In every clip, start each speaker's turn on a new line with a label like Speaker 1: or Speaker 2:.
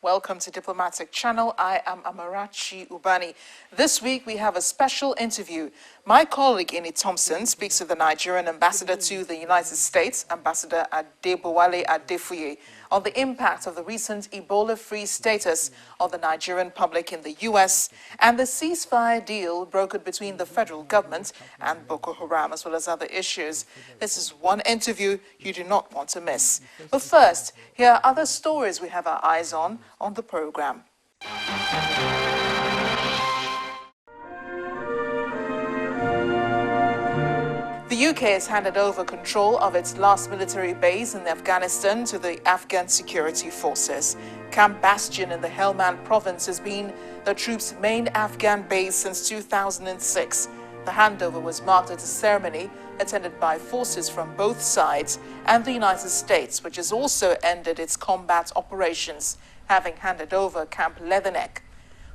Speaker 1: Welcome to Diplomatic Channel. I am Amarachi Ubani. This week we have a special interview. My colleague Inni Thompson speaks to the Nigerian Ambassador to the United States, Ambassador Adebowale Adefuye, on the impact of the recent Ebola-Free status of the Nigerian public in the U.S. and the ceasefire deal brokered between the federal government and Boko Haram, as well as other issues. This is one interview you do not want to miss. But first, here are other stories we have our eyes on the program. The UK has handed over control of its last military base in Afghanistan to the Afghan security forces. Camp Bastion in the Helmand province has been the troops' main Afghan base since 2006. The handover was marked at a ceremony attended by forces from both sides and the United States, which has also ended its combat operations, having handed over Camp Leatherneck.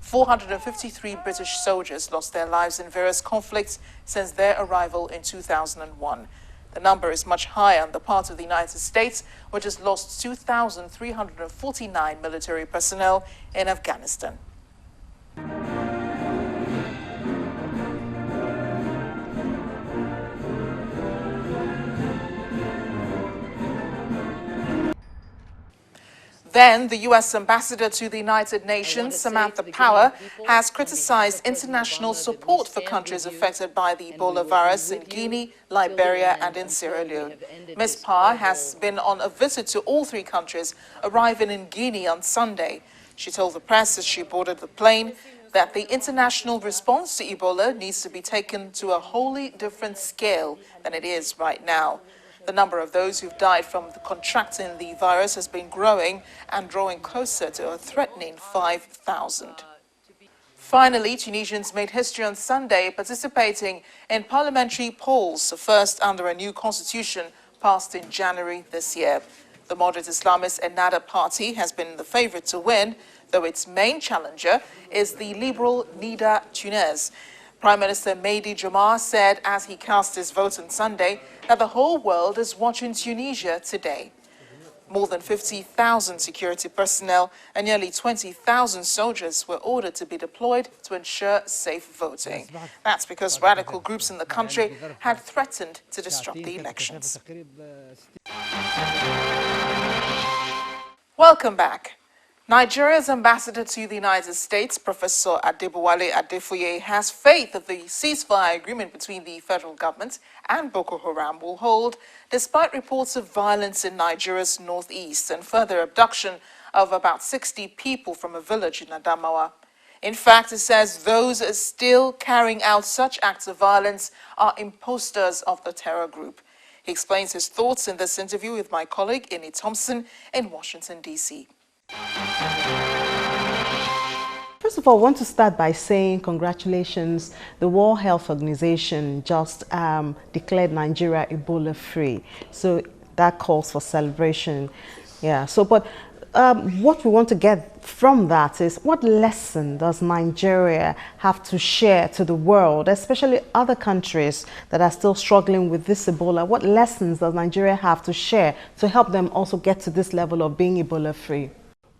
Speaker 1: 453 British soldiers lost their lives in various conflicts since their arrival in 2001. The number is much higher on the part of the United States, which has lost 2,349 military personnel in Afghanistan. Then, the U.S. Ambassador to the United Nations, Samantha Power, has criticized international support for countries affected by the Ebola virus in Guinea, Liberia, and in Sierra Leone. Ms. Power has been on a visit to all three countries, arriving in Guinea on Sunday. She told the press as she boarded the plane that the international response to Ebola needs to be taken to a wholly different scale than it is right now. The number of those who've died from contracting the virus has been growing and drawing closer to a threatening 5,000. Finally, Tunisians made history on Sunday participating in parliamentary polls, the first under a new constitution passed in January this year. The moderate Islamist Ennahda party has been the favorite to win, though its main challenger is the liberal Nida Tunes. Prime Minister Mehdi Jamar said as he cast his vote on Sunday that the whole world is watching Tunisia today. More than 50,000 security personnel and nearly 20,000 soldiers were ordered to be deployed to ensure safe voting. That's because radical groups in the country had threatened to disrupt the elections. Welcome back. Nigeria's ambassador to the United States, Professor Adebowale Adefuye, has faith that the ceasefire agreement between the federal government and Boko Haram will hold, despite reports of violence in Nigeria's northeast and further abduction of about 60 people from a village in Adamawa. In fact, it says those still carrying out such acts of violence are imposters of the terror group. He explains his thoughts in this interview with my colleague Inni Thompson in Washington, D.C.
Speaker 2: First of all, I want to start by saying congratulations. The World Health Organization just declared Nigeria Ebola-free. So that calls for celebration. Yeah. So, but what we want to get from that is what lesson does Nigeria have to share to the world, especially other countries that are still struggling with this Ebola? What lessons does Nigeria have to share to help them also get to this level of being Ebola-free?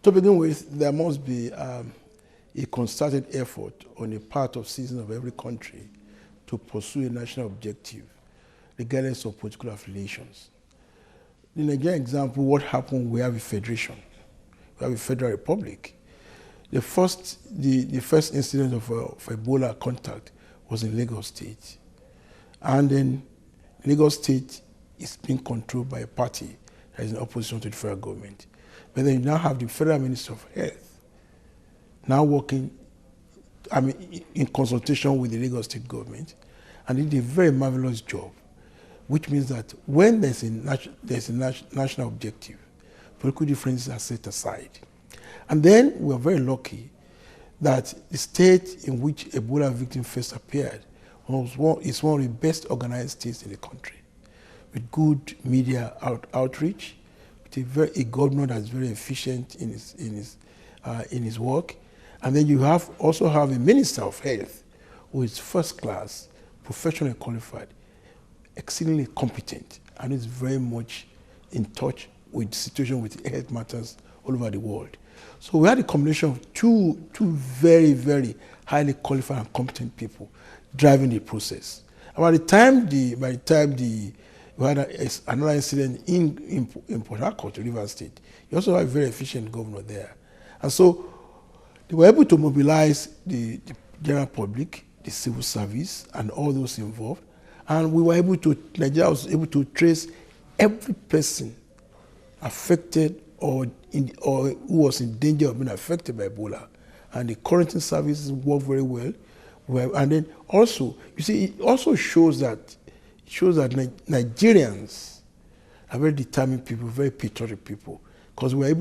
Speaker 3: To begin with, there must be a concerted effort on the part of citizens of every country to pursue a national objective, regardless of political affiliations. In the Nigerian example, what happened, we have a federation, we have a federal republic. The first incident of Ebola contact was in Lagos State. And then Lagos State is being controlled by a party that is in opposition to the federal government. But then you now have the Federal Minister of Health now working, in consultation with the Lagos State government, and did a very marvelous job, which means that when there's a national objective, political differences are set aside. And then we are very lucky that the state in which Ebola victims first appeared is one of the best organized states in the country, with good media outreach, a governor that's very efficient in his work, and then you also have a Minister of Health who is first class, professionally qualified, exceedingly competent, and is very much in touch with the situation with health matters all over the world. So we had a combination of two very, very highly qualified and competent people driving the process. And by the time we had another incident in Port Harcourt, Rivers State, you also have a very efficient governor there. And so they were able to mobilize the general public, the civil service, and all those involved. And Nigeria was able to trace every person affected or who was in danger of being affected by Ebola. And the quarantine services worked very well. And then also, you see, it also shows that Nigerians are very determined people, very patriotic people, because we were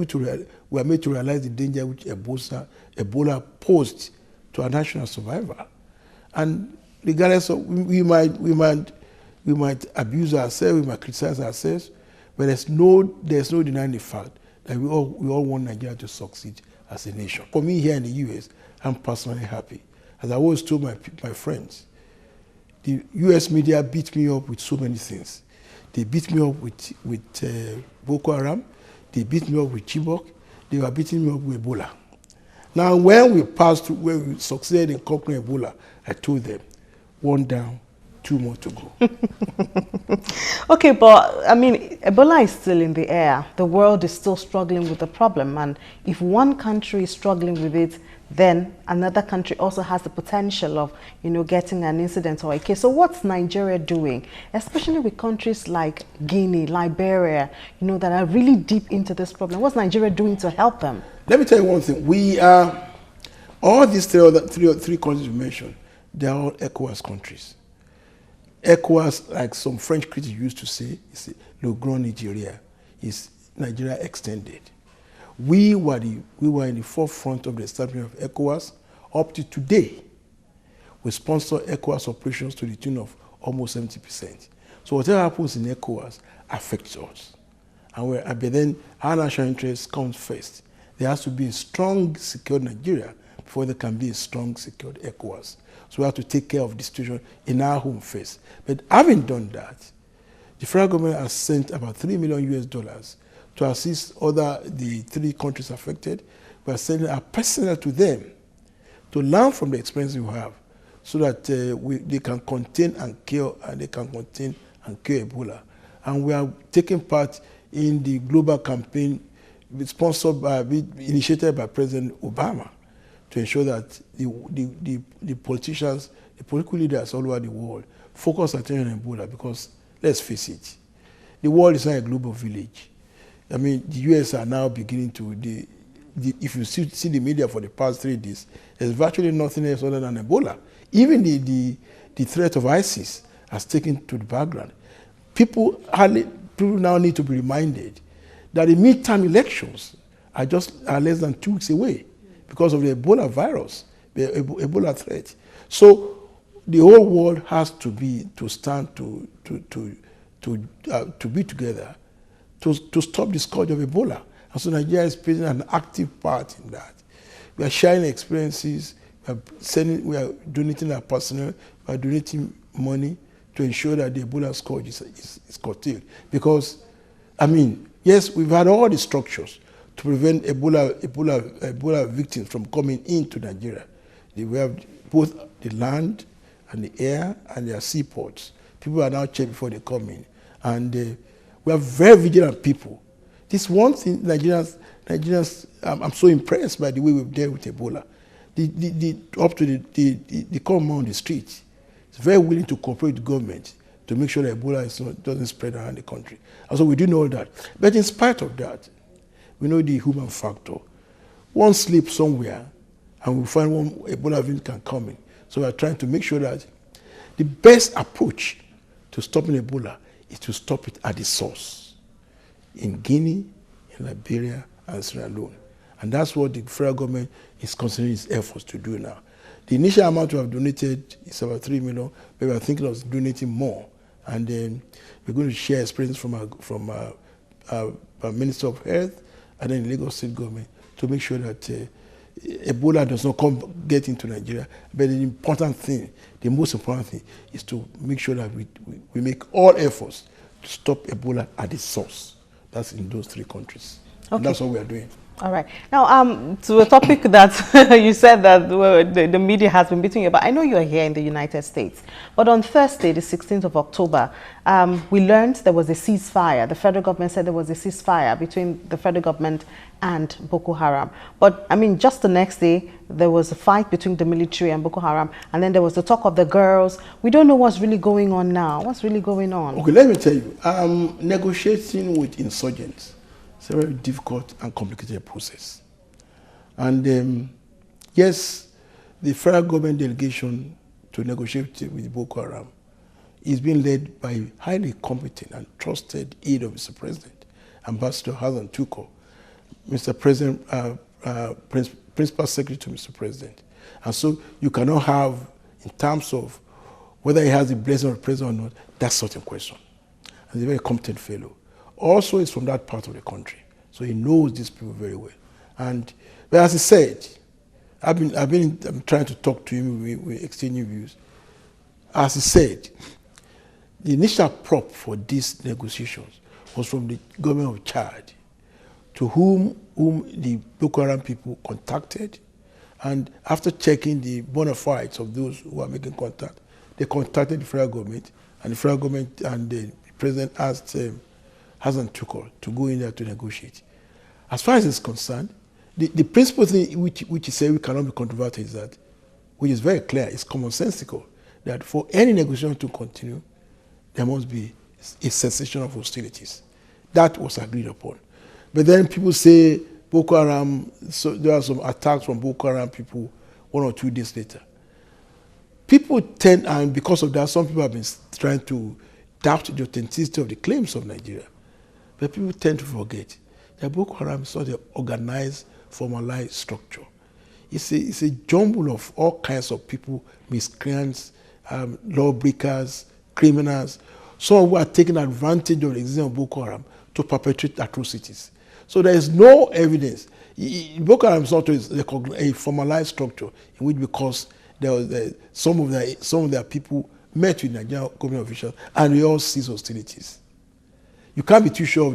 Speaker 3: made to realize the danger which Ebola posed to our national survival. And regardless of, we might abuse ourselves, we might criticize ourselves, but there's no denying the fact that we all want Nigeria to succeed as a nation. For me here in the US, I'm personally happy. As I always told my friends, the US media beat me up with so many things. They beat me up with Boko Haram, they beat me up with Chibok, they were beating me up with Ebola. Now when we succeeded in conquering Ebola, I told them, one down, two more to go.
Speaker 2: Okay, but I mean, Ebola is still in the air. The world is still struggling with the problem. And if one country is struggling with it, then another country also has the potential of, getting an incident or a case. So what's Nigeria doing, especially with countries like Guinea, Liberia, that are really deep into this problem? What's Nigeria doing to help them?
Speaker 3: Let me tell you one thing. We are, all these three countries you mentioned, they are all ECOWAS countries. ECOWAS, like some French critics used to say, is Le Grand Nigeria, is Nigeria extended. We were in the forefront of the establishment of ECOWAS. Up to today, we sponsor ECOWAS operations to the tune of almost 70%. So whatever happens in ECOWAS affects us. But then our national interest comes first. There has to be a strong, secure Nigeria before there can be a strong, secure ECOWAS. So we have to take care of the situation in our home first. But having done that, the federal government has sent about $3 million to assist the three countries affected. We are sending our personnel to them to learn from the experience we have, so that they can contain and cure, Ebola. And we are taking part in the global campaign initiated by President Obama, to ensure that the politicians, the political leaders all over the world focus attention on Ebola, because let's face it, the world is not a global village. I mean, the US are now beginning to, if you see the media for the past 3 days, there's virtually nothing else other than Ebola. Even the threat of ISIS has taken to the background. People now need to be reminded that the midterm elections are less than 2 weeks away, because of the Ebola virus, the Ebola threat. So the whole world has to be together to stop the scourge of Ebola. And so Nigeria is playing an active part in that. We are sharing experiences, we are donating our personnel, we are donating money to ensure that the Ebola scourge is curtailed. Because, I mean, yes, we've had all the structures to prevent Ebola victims from coming into Nigeria. We have both the land and the air and their seaports. People are now checked before they come in. And we are very vigilant people. This one thing, Nigerians, I'm so impressed by the way we've dealt with Ebola. Up to the common man on the street is very willing to cooperate with the government to make sure that Ebola doesn't spread around the country. And so we do know that. But in spite of that, we know the human factor. One slip somewhere, and we find one Ebola variant can come in. So we are trying to make sure that the best approach to stopping Ebola is to stop it at the source, in Guinea, in Liberia, and Sierra Leone. And that's what the federal government is considering its efforts to do now. The initial amount we have donated is about 3 million, but we are thinking of donating more. And then we're going to share experience from our Minister of Health and then the Lagos State government to make sure that Ebola does not get into Nigeria. But the important thing, the most important thing, is to make sure that we make all efforts to stop Ebola at its source. That's in those 3 countries. Okay. And that's what we are doing.
Speaker 2: All right. Now, to a topic that you said that the media has been beating you about. I know you are here in the United States, but on Thursday, the 16th of October, we learned there was a ceasefire. The federal government said there was a ceasefire between the federal government and Boko Haram. But I mean, just the next day, there was a fight between the military and Boko Haram, and then there was the talk of the girls. We don't know what's really going on now. What's really going on?
Speaker 3: Okay, let me tell you. Negotiating with insurgents is a very difficult and complicated process. And yes, the federal government delegation to negotiate with Boko Haram is being led by a highly competent and trusted aide of Mr. President, Ambassador Adefuye, Mr. President, Principal Secretary to Mr. President. And so you cannot have, in terms of whether he has the blessing of the president or not, that's certain question. And he's a very competent fellow. Also, he's from that part of the country, so he knows these people very well. But as he said, I'm trying to talk to him, we're exchanging views. As he said, the initial prop for these negotiations was from the government of Chad, to whom the Boko Haram people contacted, and after checking the bona fides of those who are making contact, they contacted the federal government, and the federal government and the president asked Adefuye to go in there to negotiate. As far as it's concerned, the principal thing which he said we cannot be controversial is that, which is very clear, it's commonsensical, that for any negotiation to continue, there must be a cessation of hostilities. That was agreed upon. But then people say Boko Haram, so there are some attacks from Boko Haram people 1 or 2 days later. People tend, and because of that, some people have been trying to doubt the authenticity of the claims of Nigeria. But people tend to forget that Boko Haram is not an organized, formalized structure. It's a jumble of all kinds of people, miscreants, lawbreakers, criminals, some who are taking advantage of the existence of Boko Haram to perpetrate atrocities. So there is no evidence. Boko Haram is not a formalized structure in which, because there was some of their people met with Nigerian government officials and we all ceased hostilities. You can't be too sure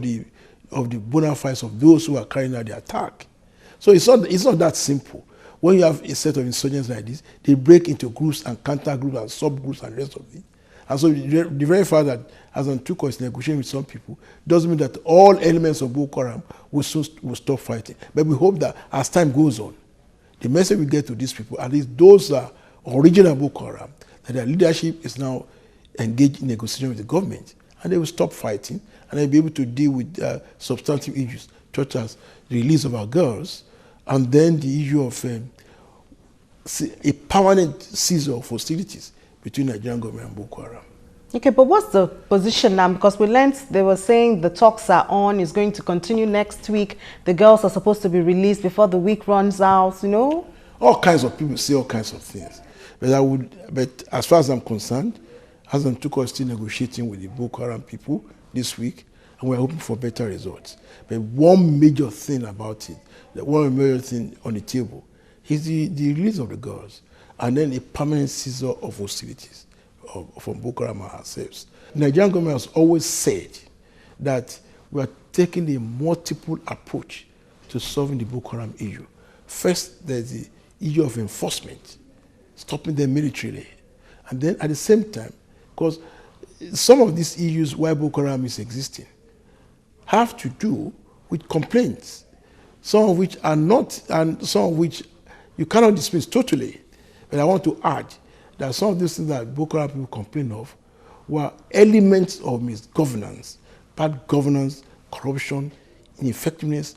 Speaker 3: of the bona fides of those who are carrying out the attack. So it's not that simple. When you have a set of insurgents like this, they break into groups and counter groups and subgroups and the rest of it. And so the very fact that Adefuye is negotiating with some people doesn't mean that all elements of Boko Haram will stop fighting. But we hope that as time goes on, the message we get to these people, at least those are original Boko Haram, that their leadership is now engaged in negotiation with the government, and they will stop fighting, and they'll be able to deal with substantive issues, such as the release of our girls, and then the issue of a permanent ceasefire of hostilities between Nigerian government and Boko Haram.
Speaker 2: Okay, but what's the position now? Because we learned they were saying the talks are on, it's going to continue next week. The girls are supposed to be released before the week runs out, you know?
Speaker 3: All kinds of people say all kinds of things. But as far as I'm concerned, Adefuye is still negotiating with the Boko Haram people this week, and we're hoping for better results. But one major thing about it, one major thing on the table, is the release of the girls, and then a permanent ceasefire of hostilities from Boko Haram ourselves. The Nigerian government has always said that we are taking a multiple approach to solving the Boko Haram issue. First, there's the issue of enforcement, stopping them militarily. And then at the same time, because some of these issues why Boko Haram is existing have to do with complaints, some of which are not, and some of which you cannot dismiss totally. But I want to add that some of these things that Boko Haram people complain of were elements of misgovernance, bad governance, corruption, ineffectiveness